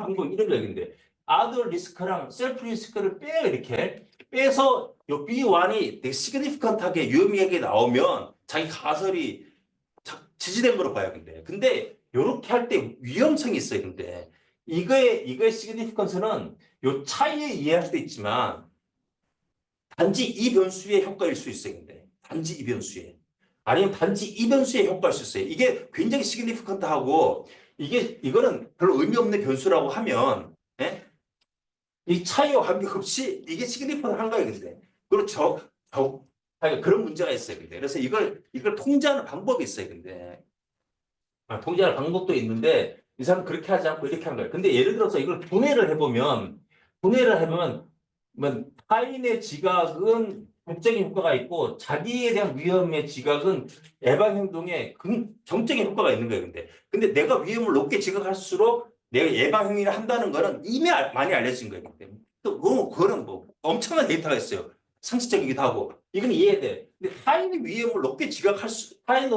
방법이 이런 거였는데 other 리스크랑 셀프 리스크를 이렇게 빼서 요 B1이 되게 시그니피컨트하게 유의미하게 나오면 자기 가설이 지지된 거로 봐요. 근데 요렇게 할 때 위험성이 있어요. 근데 이거의 시그니피컨스는 요 차이에 이해할 수도 있지만 단지 이 변수의 효과일 수 있어요. 근데 단지 이 변수의 아니면 단지 이 변수의 효과일 수 있어요. 이게 굉장히 시그니피컨트하고 이거는 별로 의미 없는 변수라고 하면 예? 이 차이와 관계없이 이게 시그니피컨트한 거예요. 근데 그렇죠. 그런 문제가 있어요. 근데 그래서 이걸 통제하는 방법이 있어요. 근데 통제하는 방법도 있는데 이 사람 그렇게 하지 않고 이렇게 한 거예요. 근데 예를 들어서 이걸 분해를 해보면 뭐 타인의 지각은 정적인 효과가 있고 자기에 대한 위험의 지각은 예방 행동에 정적인 효과가 있는 거예요. 근데 내가 위험을 높게 지각할수록 내가 예방 행위를 한다는 거는 이미 많이 알려진 거예요. 또 그거는 뭐 엄청난 데이터가 있어요. 상식적이기도 하고 이건 이해돼. 근데 타인의 위험을 타인의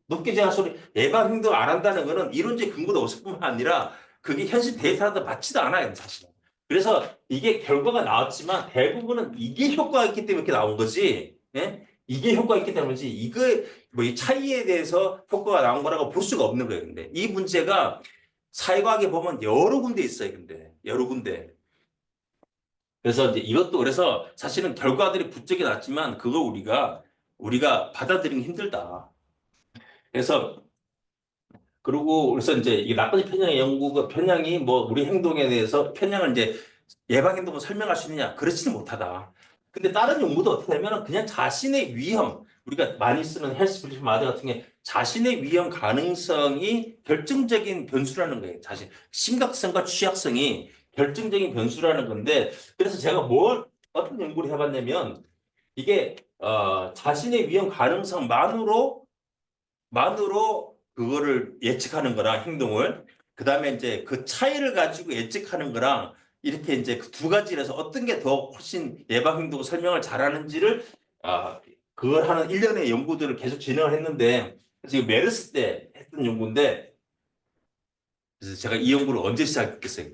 높게 지각할수록 예방 행동 안 한다는 거는 이론적 근거도 없을 뿐만 아니라 그게 현실 데이터도 맞지도 않아요, 사실. 그래서 이게 결과가 나왔지만 대부분은 이게 효과가 있기 때문에 이렇게 나온 거지. 예? 이게 효과가 있기 때문이지. 뭐 이 차이에 대해서 효과가 나온 거라고 볼 수가 없는 거예요. 근데 이 문제가 사회과학에 보면 여러 군데 있어요. 근데 여러 군데. 그래서 이제 이것도 그래서 사실은 결과들이 부쩍이 났지만 그걸 우리가 받아들이기 힘들다. 그래서 그래서 이제 이 나머지 편향의 연구가 편향이 뭐 우리 행동에 대해서 편향을 이제 예방 행동을 설명할 수 있느냐? 그렇지는 못하다. 근데 다른 연구도 어떻게 되면 그냥 자신의 위험, 우리가 많이 쓰는 헬스 브리프 마드 같은 게 자신의 위험 가능성이 결정적인 변수라는 거예요. 사실 심각성과 취약성이 결정적인 변수라는 건데 그래서 제가 어떤 연구를 해봤냐면 이게 자신의 위험 가능성만으로 그거를 예측하는 거랑 행동을 그다음에 이제 그 차이를 가지고 예측하는 거랑 이렇게 이제 그 두 가지에서 어떤 게 더 훨씬 예방 행동 설명을 잘하는지를 아 그걸 하는 일련의 연구들을 계속 진행을 했는데 그래서 이 메르스 때 했던 연구인데 그래서 제가 이 연구를 언제 시작했겠어요?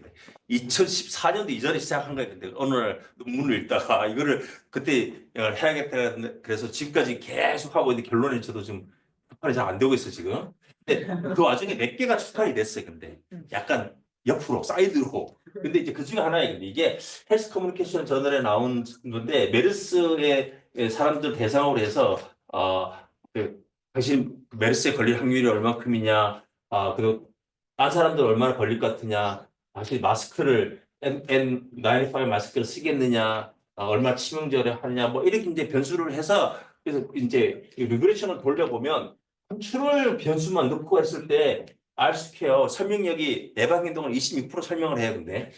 2014년도 이전에 시작한 거예요. 근데 어느 날 논문을 읽다가 이거를 그때 해야겠다 그래서 지금까지 계속 하고 있는데 결론이 저도 지금 출판이 잘 안 되고 있어 지금. 근데 그 와중에 몇 개가 출판이 됐어요. 근데 약간 옆으로 사이드로. 근데 이제 그 중에 하나예요. 근데 이게 헬스 커뮤니케이션 저널에 나온 건데 메르스의 사람들 대상으로 해서 당신 메르스에 걸릴 확률이 얼마큼이냐, 그리고 딴 사람들 얼마나 걸릴 것 같으냐, 다시 마스크를 N95 마스크를 쓰겠느냐, 얼마 치명적으로 하느냐, 뭐 이렇게 이제 변수를 해서 그래서 이제 리그레이션을 돌려보면 컨트롤 변수만 넣고 했을 때 R스퀘어 설명력이 예방 행동을 26% 설명을 해요. 근데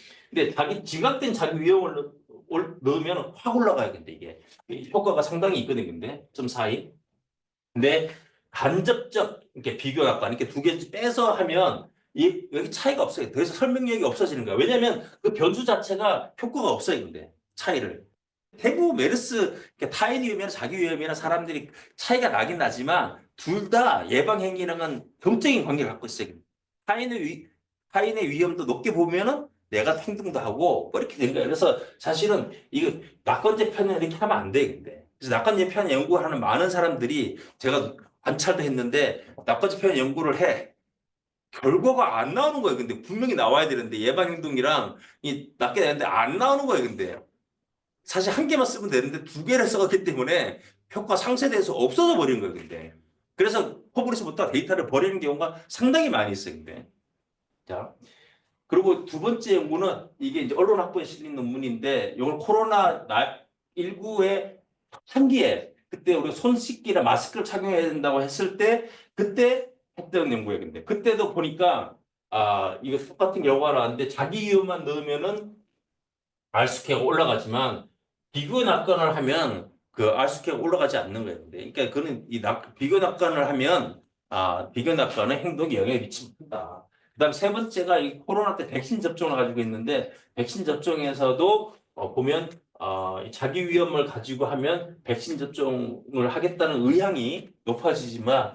지각된 자기 위험을 넣으면 확 올라가요. 근데 이게 효과가 상당히 있거든. 근데 좀 사이. 근데 간접적 이렇게 비교 약관 이렇게 두 개 빼서 하면 여기 차이가 없어요. 더 이상 설명력이 없어지는 거야. 왜냐하면 그 변수 자체가 효과가 없어요. 근데 차이를. 대부분 메르스 타인 위험이나 자기 위험이나 사람들이 차이가 나긴 나지만 둘 다 예방 행위랑은 동적인 관계를 갖고 있어요. 타인의 위 타인의 위험도 높게 보면은 내가 행동도 하고 뭐 이렇게 된 거예요. 그래서 사실은 이거 낙관제 편을 이렇게 하면 안 돼. 근데 그래서 낙관제 편 연구하는 많은 사람들이 제가 관찰도 했는데 낙관제 편 연구를 해. 결과가 안 나오는 거예요. 근데 분명히 나와야 되는데 예방 행동이랑 이 낫게 되는데 안 나오는 거예요. 근데 사실 한 개만 쓰면 되는데 두 개를 써갔기 때문에 효과 상쇄돼서 없어져 버린 거예요, 근데. 그래서 퍼블리시부터 데이터를 버리는 경우가 상당히 많이 있어요, 근데. 자, 그리고 두 번째 연구는 이게 이제 언론 학부에 실린 논문인데 이걸 코로나19의 초기에 그때 우리가 손 씻기나 마스크를 착용해야 된다고 했을 때 그때 했던 연구예요, 근데. 그때도 보니까 이거 똑같은 결과가 나왔는데 자기 이유만 넣으면은 R스퀘어가 올라가지만 비교 낙관을 하면 그 R스퀘어가 올라가지 않는 거예요. 그러니까 그는 비교 낙관을 하면 비교 낙관은 행동에 영향을 미치지 못한다. 그다음 세 번째가 이 코로나 때 백신 접종을 가지고 있는데 백신 접종에서도 보면 자기 위험을 가지고 하면 백신 접종을 하겠다는 의향이 높아지지만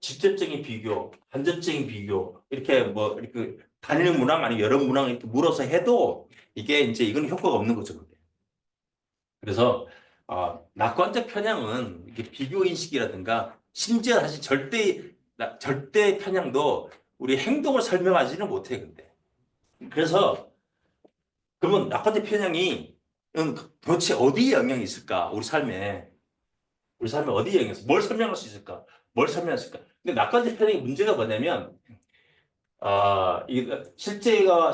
직접적인 비교, 간접적인 비교 이렇게 뭐 이렇게 단일 문항 아니면 여러 문항 이렇게 물어서 해도 이게 이제 이건 효과가 없는 거죠. 근데. 그래서 낙관적 편향은 이게 비교 인식이라든가 심지어 사실 절대 편향도 우리 행동을 설명하지는 못해 근데. 그래서 그러면 낙관적 편향이 도대체 어디에 영향이 있을까? 우리 삶에 어디에 영향이 있을까? 뭘 설명할 수 있을까? 뭘 설명할 수 있을까? 근데 낙관적 편향의 문제가 뭐냐면 이 실제와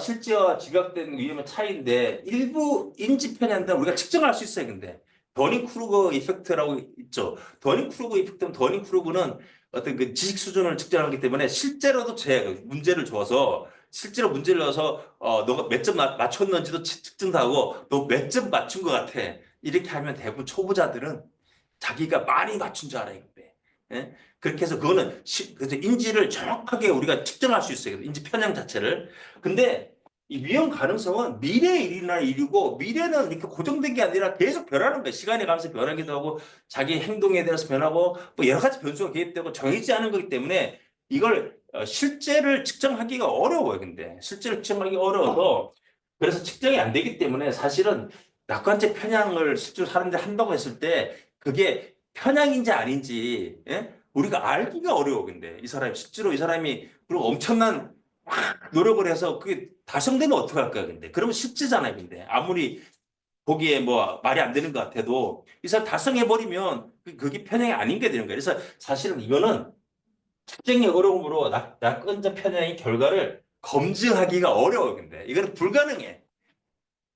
지각된 위험의 차이인데 일부 인지 편향은 우리가 측정할 수 있어요. 근데 더닝크루거 이펙트라고 있죠. 더닝크루거 이펙트는 더닝크루거는 어떤 그 지식 수준을 측정하기 때문에 실제로도 문제를 줘서 실제로 문제를 넣어서 너가 몇 점 맞췄는지도 측정도 하고 너 몇 점 맞춘 것 같아. 이렇게 하면 대부분 초보자들은 자기가 많이 맞춘 줄 알아요. 근데. 예? 그렇게 해서 그거는 그래서 인지를 정확하게 우리가 측정할 수 있어요. 인지 편향 자체를. 근데 이 위험 가능성은 미래의 일이나 일이고 미래는 이렇게 고정된 게 아니라 계속 변하는 거예요. 시간이 가면서 변하기도 하고 자기 행동에 대해서 변하고 뭐 여러 가지 변수가 개입되고 정해지지 않은 거기 때문에 이걸 실제를 측정하기가 어려워요. 근데 실제를 측정하기 어려워서 그래서 측정이 안 되기 때문에 사실은 낙관적 편향을 실제로 사람들이 한다고 했을 때 그게 편향인지 아닌지 우리가 알기가 어려워. 근데 이 사람이 실제로 이 사람이 그리고 엄청난 노력을 해서 그게 달성되면 어떡할까요? 근데 그러면 실제잖아요. 근데 아무리 보기에 뭐 말이 안 되는 것 같아도 이 사람 달성해버리면 그게 편향이 아닌 게 되는 거예요. 그래서 사실은 이거는 측정이 어려움으로 낙관적 편향의 결과를 검증하기가 어려워요. 근데 이거는 불가능해.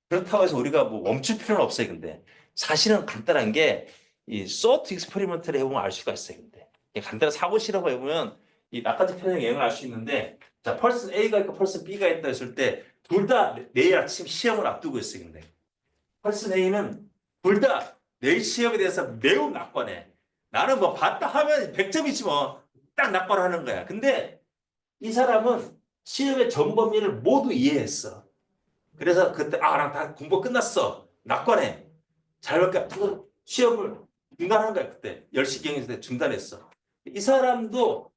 그렇다고 해서 우리가 뭐 멈출 필요는 없어요. 근데 사실은 간단한 게 이 소트 익스페리먼트를 해보면 알 수가 있어요. 근데 간단한 사고 실험을 해보면 이 낙관적 편향의 영향을 알 수 있는데 자 펄슨 A가 있고 펄슨 B가 있다 했을 때 둘 다 내일 아침 시험을 앞두고 있어요. 근데 펄슨 A는 둘 다 내일 시험에 대해서 매우 낙관해. 나는 뭐 봤다 하면 100점이지 뭐 딱 낙관하는 거야. 근데 이 사람은 시험의 전 범위를 모두 이해했어. 그래서 그때 나다 공부 끝났어. 낙관해. 잘 볼까? 시험을 중단한 거야. 그때 10시경에서 중단했어. 이 사람도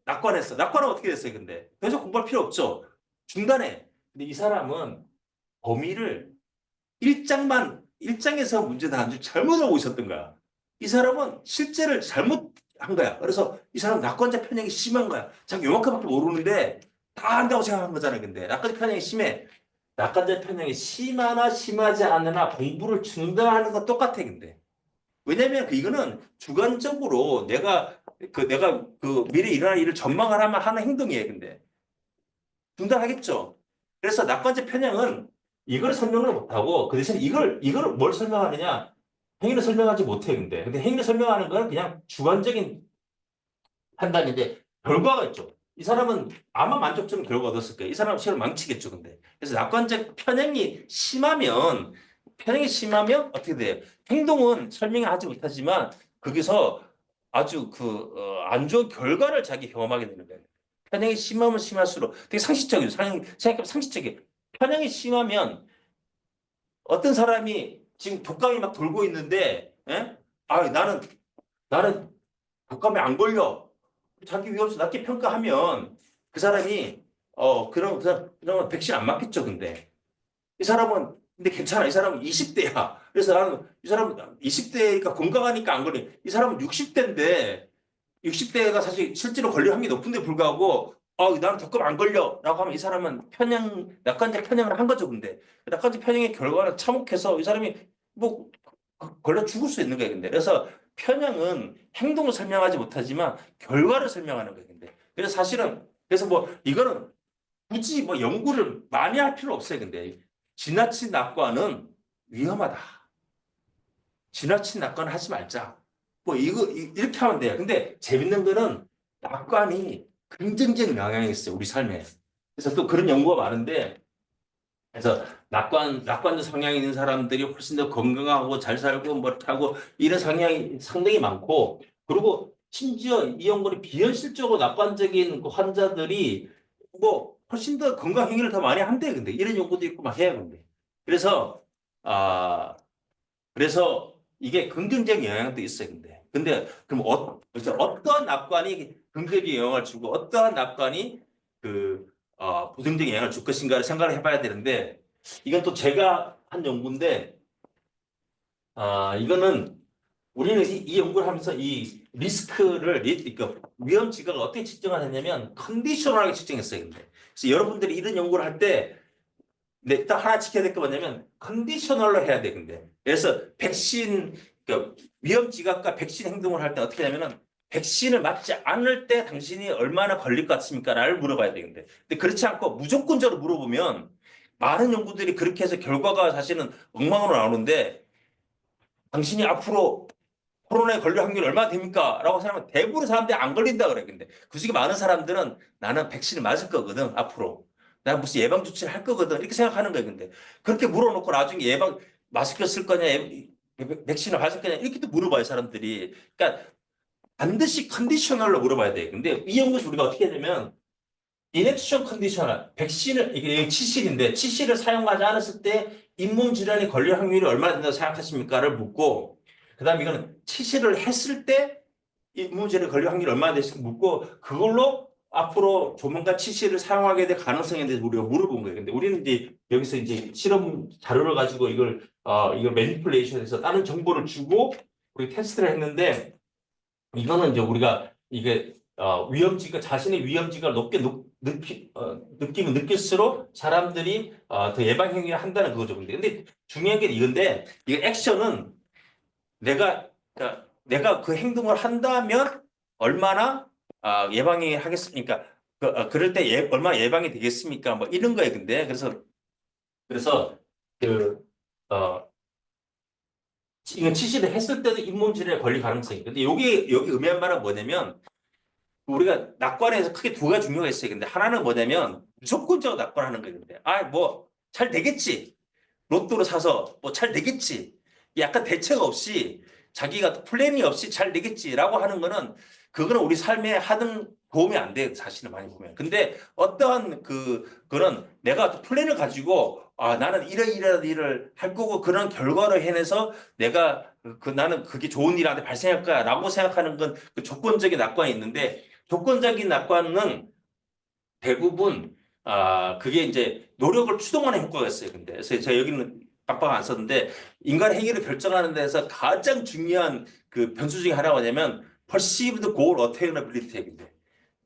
낙관했어. 낙관하면 어떻게 됐어요? 근데 계속 공부할 필요 없죠. 중단해. 근데 이 사람은 범위를 일장에서 문제 나온 줄 잘못 알고 있었던 거야. 이 사람은 실제를 잘못한 거야. 그래서 이 사람 낙관자 편향이 심한 거야. 자기 요만큼밖에 모르는데 다 안다고 생각한 거잖아요. 근데 낙관자 편향이 심해. 낙관자 편향이 심하나 심하지 않으나 공부를 중단하는 건 똑같아. 근데 왜냐면 이거는 주관적으로 내가 그 미래 일어날 일을 전망을 하면 하는 행동이에요. 근데 중단하겠죠. 그래서 낙관적 편향은 이걸 설명을 못하고 그 대신 이걸 뭘 설명하느냐? 행위를 설명하지 못해. 근데 행위를 설명하는 건 그냥 주관적인 판단인데 결과가 있죠. 이 사람은 아마 만족적인 결과 얻었을 거예요. 이 사람은 시험을 망치겠죠. 근데 그래서 낙관적 편향이 심하면 어떻게 돼요? 행동은 설명하지 못하지만 거기서 아주 안 좋은 결과를 자기 경험하게 되는 거예요. 편향이 심하면 심할수록 되게 상식적이죠. 생각해보면 상식적이에요. 편향이 심하면 어떤 사람이 지금 독감이 막 돌고 있는데, 나는 독감에 안 걸려. 자기 위험수 낮게 평가하면 그 사람이 그러면 백신 안 맞겠죠. 근데 이 사람은 근데 괜찮아. 이 사람은 20대야. 그래서 나는 이 사람은 20대니까 건강하니까 안 걸려. 이 사람은 60대인데 60대가 사실 실제로 걸릴 확률이 높은데 불구하고 나는 독감 안 걸려라고 하면 이 사람은 낙관적 편향을 한 거죠. 근데 낙관적 편향의 결과를 참혹해서 이 사람이 뭐 걸려 죽을 수 있는 거예요. 근데 그래서 편향은 행동을 설명하지 못하지만 결과를 설명하는 거예요. 근데 그래서 사실은 그래서 뭐 이거는 굳이 뭐 연구를 많이 할 필요 없어요. 근데 지나친 낙관은 위험하다. 지나친 낙관을 하지 말자. 뭐 이렇게 하면 돼요. 근데 재밌는 거는 낙관이 긍정적인 영향이 있어요. 우리 삶에. 그래서 또 그런 연구가 많은데 그래서 낙관적 성향이 있는 사람들이 훨씬 더 건강하고 잘 살고 뭐 하고 이런 성향이 상당히 많고 그리고 심지어 이 연구는 비현실적으로 낙관적인 그 환자들이 뭐 훨씬 더 건강 행위를 더 많이 한대. 근데 이런 연구도 있고 막 해요. 근데 그래서 아 그래서 이게 긍정적인 영향도 있어요. 근데 그럼 그래서 어떤 낙관이 긍정적인 영향을 주고 어떠한 낙관이 그 부정적인 영향을 줄 것인가를 생각을 해봐야 되는데 이건 또 제가 한 연구인데 이거는 우리는 이 연구를 하면서 이 리스크를 그러니까 위험 지각을 어떻게 측정을 했냐면 컨디셔널하게 측정했어요. 근데 그래서 여러분들이 이런 연구를 할 때 딱 하나 지켜야 될 게 뭐냐면 컨디셔널로 해야 돼. 근데 그래서 백신 그러니까 위험 지각과 백신 행동을 할 때 어떻게 하냐면은 백신을 맞지 않을 때 당신이 얼마나 걸릴 것 같습니까?를 물어봐야 되는데 근데 그렇지 않고 무조건적으로 물어보면 많은 연구들이 그렇게 해서 결과가 사실은 엉망으로 나오는데 당신이 앞으로 코로나에 걸릴 확률이 얼마나 됩니까? 라고 생각하면 대부분 사람들이 안 걸린다 그래. 근데 그 중에 많은 사람들은 나는 백신을 맞을 거거든, 앞으로. 나 무슨 예방 조치를 할 거거든. 이렇게 생각하는 거예요. 근데 그렇게 물어놓고 나중에 마스크 쓸 거냐, 백신을 맞을 거냐, 이렇게 또 물어봐요, 사람들이. 그러니까 반드시 컨디셔널로 물어봐야 돼요. 근데 이 연구에서 우리가 어떻게 하냐면 인액션 컨디셔널, 백신을, 이게 치실인데, 치실을 사용하지 않았을 때 잇몸 질환이 걸릴 확률이 얼마나 된다고 생각하십니까?를 묻고, 그 다음에 이거는 치실을 했을 때 잇몸 질환이 걸릴 확률이 얼마나 될지 묻고, 그걸로 앞으로 조만간 치실을 사용하게 될 가능성에 대해서 우리가 물어본 거예요. 근데 우리는 이제 여기서 이제 실험 자료를 가지고 이걸 매니플레이션해서 다른 정보를 주고, 우리 테스트를 했는데, 이거는 이제 우리가 이게 위험지가 자신의 위험지가 높게 느끼면 느낄수록 사람들이 더 예방 행위를 한다는 그거죠. 근데 중요한 게 이건데 이게 액션은 내가 그 행동을 한다면 얼마나 예방이 하겠습니까? 그럴 때 얼마나 예방이 되겠습니까? 뭐 이런 거예요. 근데 그래서 그 어, 이건 치실을 했을 때도 잇몸 질환에 걸릴 가능성이. 근데 여기 의미한 바는 뭐냐면 우리가 낙관에서 크게 두 가지 중요가 있어요. 근데 하나는 뭐냐면 무조건적으로 낙관하는 거예요. 근데 뭐 잘 되겠지. 로또를 사서 뭐 잘 되겠지. 약간 대책 없이 자기가 플랜이 없이 잘 되겠지라고 하는 거는 그거는 우리 삶에 하등 도움이 안 돼요. 사실은 많이 보면. 근데 어떠한 그런 내가 플랜을 가지고 나는 이런 일을 할 거고 그런 결과를 해내서 내가 나는 그게 좋은 일한테 발생할 거야라고 생각하는 건 그 조건적인 낙관이 있는데 조건적인 낙관은 대부분 그게 이제 노력을 추동하는 효과가 있어요. 근데 그래서 제가 여기는 깜빡 안 썼는데 인간 행위를 결정하는 데서 가장 중요한 그 변수 중에 하나가 뭐냐면 perceived goal attainability인데.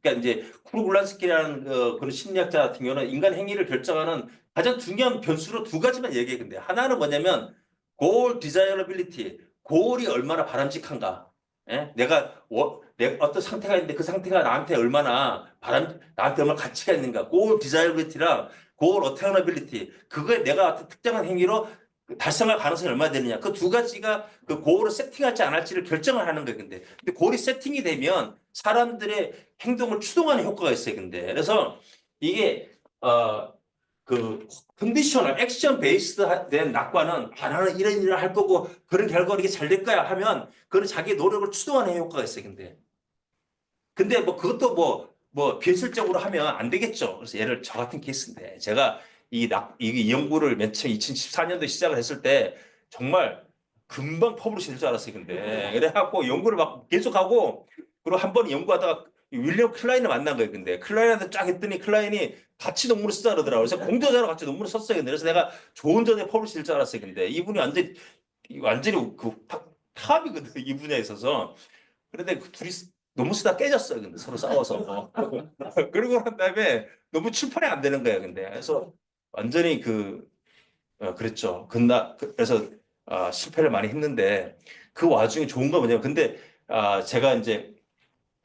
그러니까 이제 쿠르블란스키라는 그런 심리학자 같은 경우는 인간 행위를 결정하는 가장 중요한 변수로 두 가지만 얘기해. 근데 하나는 뭐냐면 goal desirability, goal이 얼마나 바람직한가. 예? 내가 어떤 상태가 있는데 그 상태가 나한테 얼마나 가치가 있는가. goal desirability랑 goal attainability. 그거에 내가 어떤 특정한 행위로 달성할 가능성이 얼마나 되느냐. 그 두 가지가 그 고을을 세팅할지 안 할지를 결정을 하는 거예요. 근데 고을이 세팅이 되면 사람들의 행동을 추동하는 효과가 있어요. 근데 그래서 이게 컨디셔널 액션 베이스드 된 낙관은 나는 이런 일을 할 거고 그런 결과로 이게 잘 될 거야 하면 그건 자기의 노력을 추동하는 효과가 있어요. 근데 뭐 그것도 비현실적으로 하면 안 되겠죠. 그래서 예를 저 같은 케이스인데 제가 이 연구를 맨 처음 2014년도에 시작을 했을 때 정말 금방 퍼블리시 될 줄 알았어요. 근데 그래갖고 연구를 막 계속하고 그리고 한 번 연구하다가 윌리엄 클라인을 만난 거예요. 근데 클라인한테 쫙 했더니 클라인이 같이 논문을 쓰자 그러더라고요. 그래서 공저자로 같이 논문을 썼어요. 근데 그래서 내가 좋은 전에 퍼블리시 될 줄 알았어요. 근데 이분이 완전히 탑이거든. 이 분야에 있어서. 그런데 그 둘이 너무 쓰다 깨졌어요. 근데 서로 싸워서. 그러고 난 다음에 너무 출판이 안 되는 거예요. 근데 그래서 완전히 그랬죠. 그래서 실패를 많이 했는데 그 와중에 좋은 건 뭐냐면 근데 제가 이제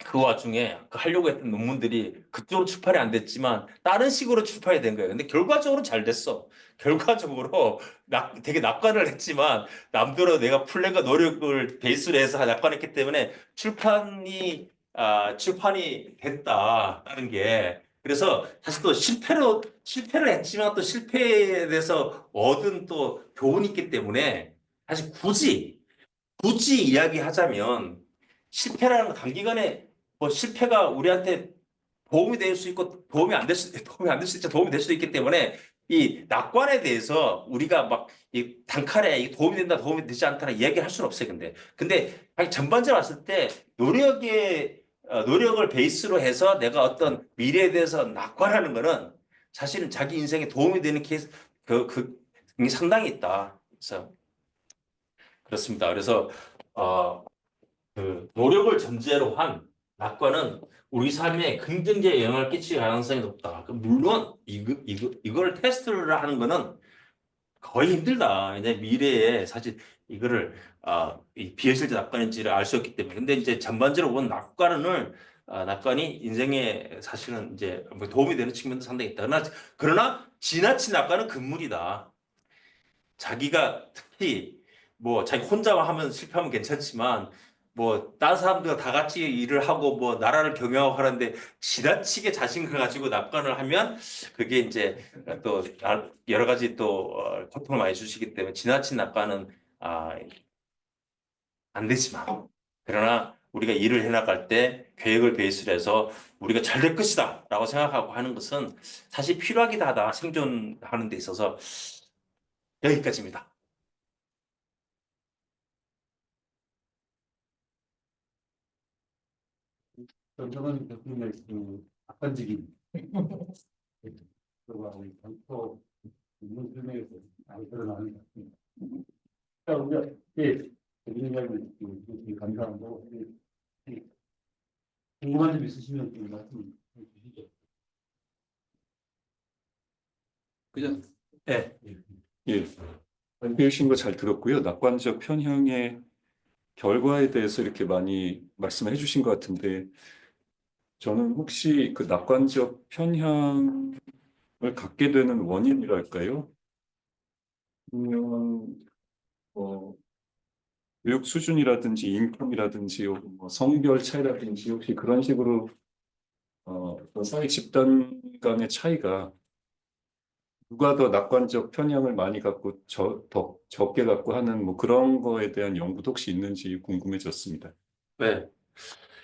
그 와중에 하려고 했던 논문들이 그쪽으로 출판이 안 됐지만 다른 식으로 출판이 된 거예요. 근데 결과적으로 잘 됐어. 결과적으로 되게 낙관을 했지만 남들은 내가 플랜과 노력을 베이스로 해서 낙관했기 때문에 출판이 됐다는 게 그래서 사실 또 실패를 했지만 또 실패에 대해서 얻은 또 교훈이 있기 때문에 사실 굳이 이야기하자면 실패라는 건 단기간에 실패가 우리한테 도움이 될 수 있고 도움이 안 될 수 있죠. 도움이 될 수도 있기 때문에 이 낙관에 대해서 우리가 막 이 단칼에 이게 도움이 된다, 도움이 되지 않다는 이야기를 할 수는 없어요. 근데 전반적으로 봤을 때 노력을 베이스로 해서 내가 어떤 미래에 대해서 낙관하는 거는 사실은 자기 인생에 도움이 되는 케이스 그게 상당히 있다. 그래서 그렇습니다. 그래서 어, 그 노력을 전제로 한 낙관은 우리 삶에 긍정적인 영향을 끼칠 가능성이 높다. 물론 이걸 테스트를 하는 거는 거의 힘들다. 이제 미래에 사실 이거를 이 비현실적 낙관인지를 알 수 없기 때문에. 근데 이제 전반적으로 본 낙관이 인생에 사실은 이제 뭐 도움이 되는 측면도 상당히 있다. 그러나 지나친 낙관은 금물이다. 자기가 특히 뭐 자기 혼자만 하면 실패하면 괜찮지만 뭐 다른 사람들과 다 같이 일을 하고 뭐 나라를 경영하고 하는데 지나치게 자신을 가지고 낙관을 하면 그게 이제 또 여러 가지 또 고통을 많이 주시기 때문에 지나친 낙관은 아, 안 되지만 그러나 우리가 일을 해나갈 때 계획을 베이스로 해서 우리가 잘 될 것이다 라고 생각하고 하는 것은 사실 필요하기도 하다 생존하는 데 있어서 여기까지입니다. 정정은 교수님의 그 낙관적인 그와 또 인문 설명에서 많이 드러나는 것 같습니다. 자, 우리가 교수님 이야기 감사하고 궁금한 점 있으시면 좀 말씀해 주시죠. 그냥 네. 예, 배우신 거 잘 들었고요. 낙관적 편향의 결과에 대해서 이렇게 많이 말씀해 주신 것 같은데 저는 혹시 그 낙관적 편향을 갖게 되는 원인이랄까요? 아니면 교육 수준이라든지 인컴이라든지 뭐 성별 차이라든지 혹시 그런 식으로 어떤 사회 집단 간의 차이가 누가 더 낙관적 편향을 많이 갖고 더 적게 갖고 하는 뭐 그런 거에 대한 연구도 혹시 있는지 궁금해졌습니다. 네.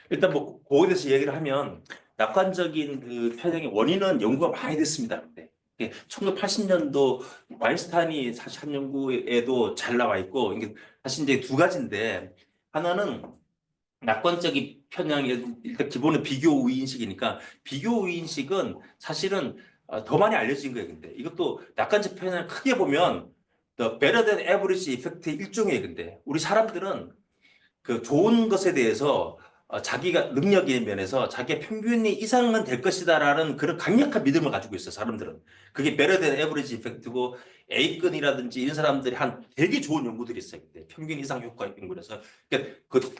일단 뭐 그거에 대해서 얘기를 하면 낙관적인 그 편향의 원인은 연구가 많이 됐습니다. 근데 1980년도 와인스타인이 사실 한 연구에도 잘 나와 있고 이게 사실 이제 두 가지인데 하나는 낙관적인 편향이 일단 기본은 비교 우위 인식이니까 비교 우위 인식은 사실은 더 많이 알려진 거예요. 근데 이것도 낙관적 편향을 크게 보면 The better than average effect의 일종이에요. 근데 우리 사람들은 그 좋은 것에 대해서 자기가 능력의 면에서 자기의 평균이 이상은 될 것이다라는 그런 강력한 믿음을 가지고 있어요. 사람들은. 그게 better than average effect고 A권이라든지 이런 사람들이 한 되게 좋은 연구들이 있어요. 근데 평균 이상 효과 연구라서 그러니까 그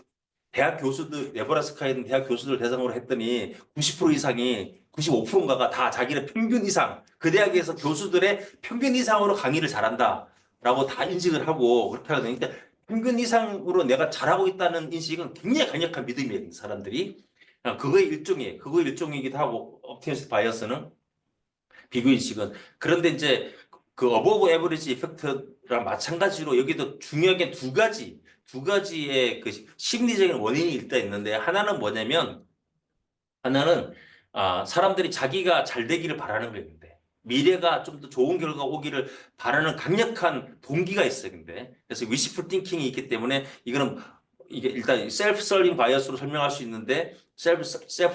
대학 교수들 네브라스카에 있는 대학 교수들 대상으로 했더니 90% 이상이 95%인가가 다 자기는 평균 이상 그 대학에서 교수들의 평균 이상으로 강의를 잘한다라고 다 인식을 하고 그렇게 하거든요. 그러니까 평균 이상으로 내가 잘하고 있다는 인식은 굉장히 강력한 믿음이에요. 사람들이 그거의 일종이에요. 그거의 일종이기도 하고 옵티미스트 바이어스는 비교 인식은 그런데 이제 그 어버브 에버리지 이펙트랑 마찬가지로 여기도 중요하게 두 가지의 그 심리적인 원인이 일단 있는데 하나는 뭐냐면 하나는 사람들이 자기가 잘 되기를 바라는 거예요. 근데 미래가 좀 더 좋은 결과가 오기를 바라는 강력한 동기가 있어요. 근데 그래서 위시풀 띵킹이 있기 때문에 이거는 이게 일단 셀프 설빙 바이어스로 설명할 수 있는데 셀프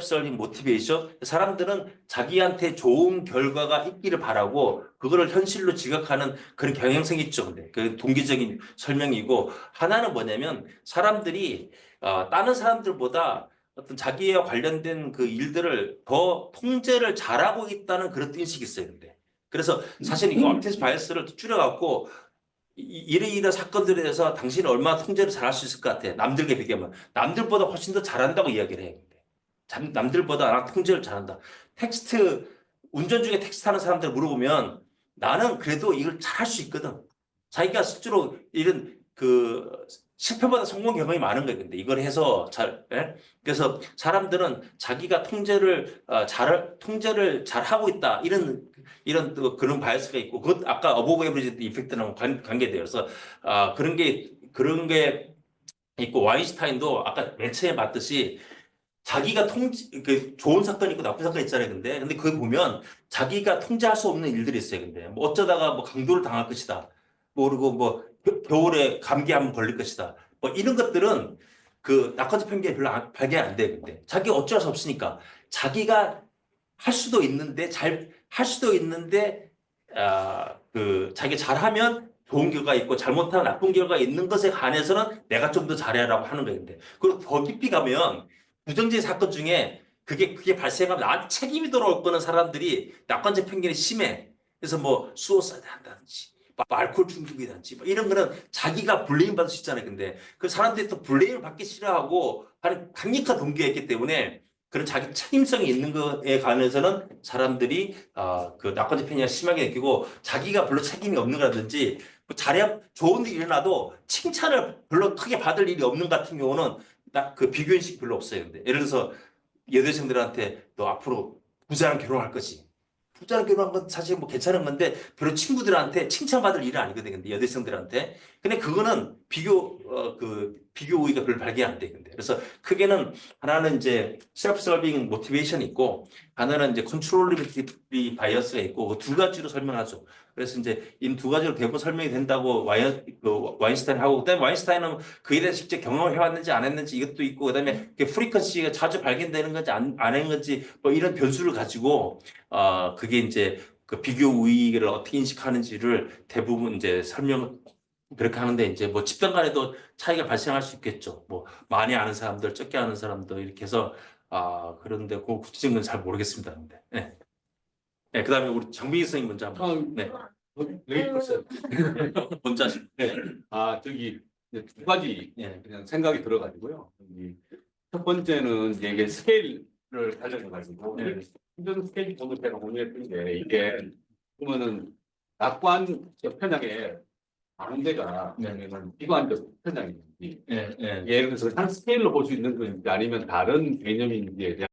설빙 모티베이션 사람들은 자기한테 좋은 결과가 있기를 바라고 그거를 현실로 지각하는 그런 경향성이 있죠. 근데 그 동기적인 설명이고 하나는 뭐냐면 사람들이 다른 사람들보다 어떤 자기와 관련된 그 일들을 더 통제를 잘하고 있다는 그런 인식이 있어요. 근데 그래서 사실 이거 옵티미스트 바이어스를 줄여갖고 이러이러 사건들에 대해서 당신은 얼마나 통제를 잘할 수 있을 것 같아. 남들께 비교하면. 남들보다 훨씬 더 잘한다고 이야기를 해요. 남들보다 나 통제를 잘한다. 텍스트, 운전 중에 텍스트 하는 사람들 물어보면 나는 그래도 이걸 잘할 수 있거든. 자기가 실제로 이런 그 실패보다 성공 경험이 많은 거예요. 근데 이걸 해서 예? 그래서 사람들은 자기가 통제를 잘 하고 있다. 이런 또 그런 바이어스가 있고 그것 아까 어버브 에버리지 이펙트랑 관계되어서 그런 게 있고 와인슈타인도 아까 맨 처음에 봤듯이 자기가 그 좋은 사건이 있고 나쁜 사건이 있잖아요. 근데 그걸 보면 자기가 통제할 수 없는 일들이 있어요. 근데 뭐 어쩌다가 뭐 강도를 당할 것이다. 모르고 뭐 겨울에 감기 한번 걸릴 것이다. 뭐 이런 것들은 그 낙관적 편견이 별로 발견 안 돼요. 근데 자기가 어쩔 수 없으니까 자기가 할 수도 있는데 할 수도 있는데 그 자기 잘하면 좋은 결과가 있고 잘못하면 나쁜 결과가 있는 것에 관해서는 내가 좀 더 잘해라고 하는 거인데 그리고 더 깊이 가면 부정적인 사건 중에 그게 발생하면 나한테 책임이 돌아올 거는 사람들이 낙관적 편견이 심해. 그래서 뭐 수호사드 한다든지 알코올 중독이든지 뭐 이런 거는 자기가 블레임 받을 수 있잖아요. 근데 그 사람들이 또 블레임을 받기 싫어하고 하는 강력한 동기가 있기 때문에 그런 자기 책임성이 있는 거에 관해서는 사람들이 그 낙관적 편견이 심하게 느끼고 자기가 별로 책임이 없는 거라든지 뭐 잘해 좋은 일이 일어나도 칭찬을 별로 크게 받을 일이 없는 같은 경우는 딱 그 비교 인식이 별로 없어요. 근데 예를 들어서 여대생들한테 너 앞으로 부자랑 결혼할 거지. 부자랑 결혼한 건 사실 뭐 괜찮은 건데 별로 친구들한테 칭찬받을 일은 아니거든. 근데 여대생들한테. 근데 그거는 비교 우위가 별로 발견 안 돼. 근데 그래서 크게는 하나는 이제 셀프 서빙 모티베이션이 있고 하나는 이제 컨트롤리비티 바이어스가 있고 그 두 가지로 설명하죠. 그래서 이제 이 두 가지로 대부분 설명이 된다고 와인스타인 하고 그다음에 와인스타인은 그에 대해서 직접 경험을 해왔는지 안 했는지 이것도 있고 그다음에 프리퀀시가 자주 발견되는 건지 안 한 건지 뭐 이런 변수를 가지고 그게 이제 그 비교 우위를 어떻게 인식하는지를 대부분 이제 설명 그렇게 하는데 이제 뭐 집단 간에도 차이가 발생할 수 있겠죠. 뭐 많이 아는 사람들, 적게 아는 사람들 이렇게 해서 그런데 그 구체적인 건 잘 모르겠습니다. 근데 네. 네, 그다음에 우리 정빈희 선생님 먼저 한번 네. 여기 있어요. 먼저 하시죠. 네. 저기 이제 두 가지 네. 그냥 생각이 들어가지고요. 첫 번째는 이제 이게 스케일을 가져가지고 네. 힘든 스케일 보는 제가 고민했던 게 이게 보면은 낙관적 편향의 반대가 그러면은 비관적 편향인지 네. 네. 예를 들어서 한 스케일로 볼 수 있는 건지 아니면 다른 개념인지에 대한